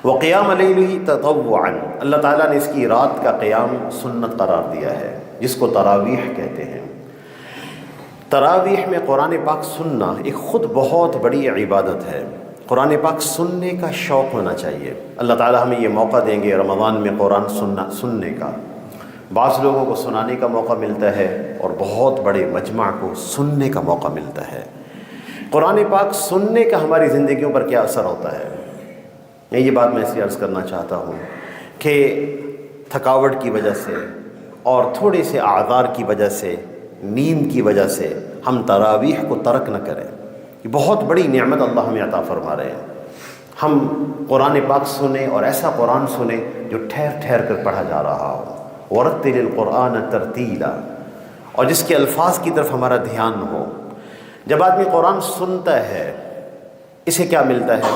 وقیام لیلہ تطوعا، اللہ تعالیٰ نے اس کی رات کا قیام سنت قرار دیا ہے، جس کو تراویح کہتے ہیں۔ تراویح میں قرآن پاک سننا ایک خود بہت بڑی عبادت ہے۔ قرآن پاک سننے کا شوق ہونا چاہیے۔ اللہ تعالیٰ ہمیں یہ موقع دیں گے رمضان میں قرآن سننے کا۔ بعض لوگوں کو سنانے کا موقع ملتا ہے اور بہت بڑے مجمع کو سننے کا موقع ملتا ہے۔ قرآن پاک سننے کا ہماری زندگیوں پر کیا اثر ہوتا ہے؟ میں یہ بات میں اس لیے عرض کرنا چاہتا ہوں کہ تھکاوٹ کی وجہ سے اور تھوڑے سے اعذار کی وجہ سے، نیند کی وجہ سے ہم تراویح کو ترک نہ کریں۔ یہ بہت بڑی نعمت اللہ ہمیں عطا فرما رہے ہیں۔ ہم قرآن پاک سنیں اور ایسا قرآن سنیں جو ٹھہر ٹھہر کر پڑھا جا رہا ہو، ورتل القرآن ترتیلا، اور جس کے الفاظ کی طرف ہمارا دھیان ہو۔ جب آدمی قرآن سنتا ہے اسے کیا ملتا ہے؟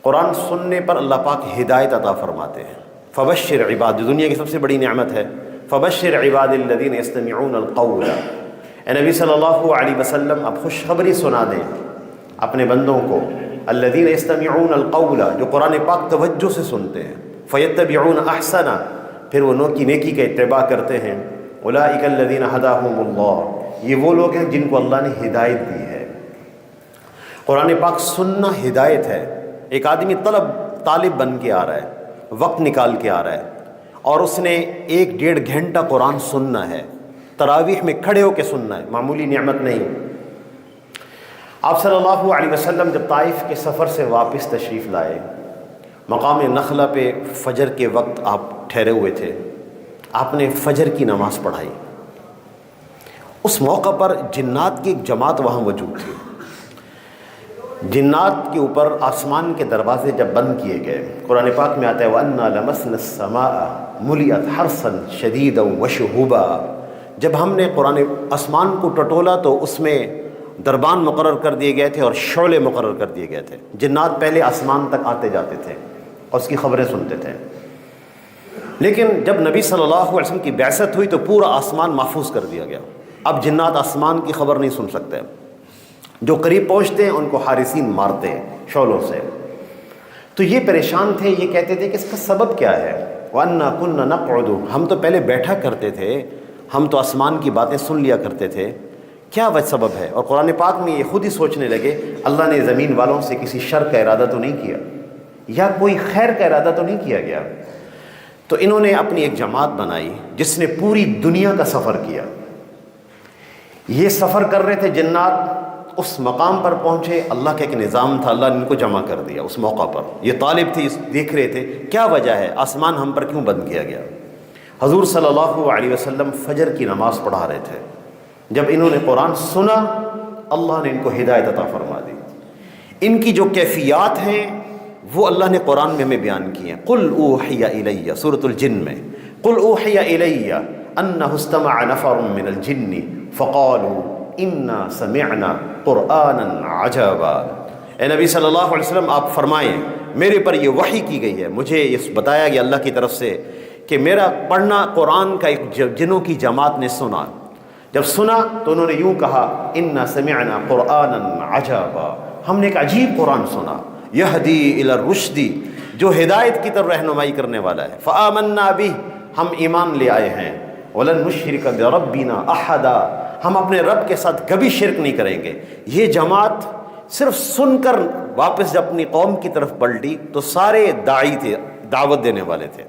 قرآن سننے پر اللہ پاک ہدایت عطا فرماتے ہیں۔ فبشر عباد، دنیا کی سب سے بڑی نعمت ہے، فبشر عباد الذین یستمعون القول۔ اے نبی صلی اللہ علیہ وسلم اب خوشخبری سنا دیں اپنے بندوں کو، الذین یستمعون القول، جو قرآن پاک توجہ سے سنتے ہیں، فیتبعون احسنہ، پھر وہ نیکی کا اتباع کرتے ہیں، اولئک الذین ھداھم اللہ، یہ وہ لوگ ہیں جن کو اللہ نے ہدایت دی ہے۔ قرآن پاک سننا ہدایت ہے۔ ایک آدمی طالب بن کے آ رہا ہے، وقت نکال کے آ رہا ہے، اور اس نے 1-1.5 گھنٹہ قرآن سننا ہے، تراویح میں کھڑے ہو کے سننا ہے، معمولی نعمت نہیں۔ آپ صلی اللہ علیہ وسلم جب طائف کے سفر سے واپس تشریف لائے، مقام نخلہ پہ فجر کے وقت آپ ٹھہرے ہوئے تھے، آپ نے فجر کی نماز پڑھائی۔ اس موقع پر جنات کی ایک جماعت وہاں موجود تھی۔ جنات کے اوپر آسمان کے دروازے جب بند کیے گئے، قرآن پاک میں آتا ہے وَأَنَّا لَمَسْنَا السَّمَاءَ مُلِئَتْ حَرْسًا شَدِيدًا وَشُهُبًا، جب ہم نے قرآن آسمان کو ٹٹولا تو اس میں دربان مقرر کر دیے گئے تھے اور شعلے مقرر کر دیے گئے تھے۔ جنات پہلے آسمان تک آتے جاتے تھے اور اس کی خبریں سنتے تھے، لیکن جب نبی صلی اللہ علیہ وسلم کی بعثت ہوئی تو پورا آسمان محفوظ کر دیا گیا۔ اب جنات آسمان کی خبر نہیں سن سکتے، جو قریب پہنچتے ہیں ان کو حارسین مارتے ہیں شعلوں سے۔ تو یہ پریشان تھے، یہ کہتے تھے کہ اس کا سبب کیا ہے؟ وَأَنَّا كُنَّا نَقْعُدُ، ہم تو پہلے بیٹھا کرتے تھے، ہم تو آسمان کی باتیں سن لیا کرتے تھے، کیا وہ سبب ہے؟ اور قرآن پاک میں یہ خود ہی سوچنے لگے، اللہ نے زمین والوں سے کسی شر کا ارادہ تو نہیں کیا، یا کوئی خیر کا ارادہ تو نہیں کیا گیا؟ تو انہوں نے اپنی ایک جماعت بنائی جس نے پوری دنیا کا سفر کیا۔ یہ سفر کر رہے تھے جنات، اس مقام پر پہنچے، اللہ کا ایک نظام تھا، اللہ نے ان کو جمع کر دیا اس موقع پر۔ یہ طالب تھے، دیکھ رہے تھے کیا وجہ ہے، آسمان ہم پر کیوں بند کیا گیا؟ حضور صلی اللہ علیہ وسلم فجر کی نماز پڑھا رہے تھے، جب انہوں نے قرآن سنا اللہ نے ان کو ہدایت عطا فرما دی۔ ان کی جو کیفیات ہیں وہ اللہ نے قرآن میں ہمیں بیان کی ہیں۔ قل اوحی الی، سورۃ الجن میں، قل اوحی الی انہ استمع نفر من الجن فقالوا انا سمعنا قرآنا عجبا۔ اے نبی صلی اللہ علیہ وسلم آپ فرمائیں، میرے پر یہ وحی کی گئی ہے، مجھے یہ بتایا گیا اللہ کی طرف سے کہ میرا پڑھنا قرآن کا ایک جنوں کی جماعت نے سنا۔ جب سنا تو انہوں نے یوں کہا انا سمعنا قرآنا عجبا، ہم نے ایک عجیب قرآن سنا، یہدی الی الرشد، جو ہدایت کی طرف رہنمائی کرنے والا ہے، فآمنا بہ، ہم ایمان لے آئے ہیں، ولن نشرک بربنا احدا، ہم اپنے رب کے ساتھ کبھی شرک نہیں کریں گے۔ یہ جماعت صرف سن کر واپس جب اپنی قوم کی طرف پلٹی تو سارے داعی تھے، دعوت دینے والے تھے۔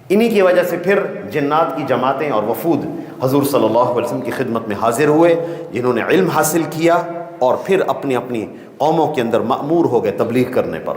انہی کی وجہ سے پھر جنات کی جماعتیں اور وفود حضور صلی اللہ علیہ وسلم کی خدمت میں حاضر ہوئے، جنہوں نے علم حاصل کیا اور پھر اپنی اپنی قوموں کے اندر مأمور ہو گئے تبلیغ کرنے پر۔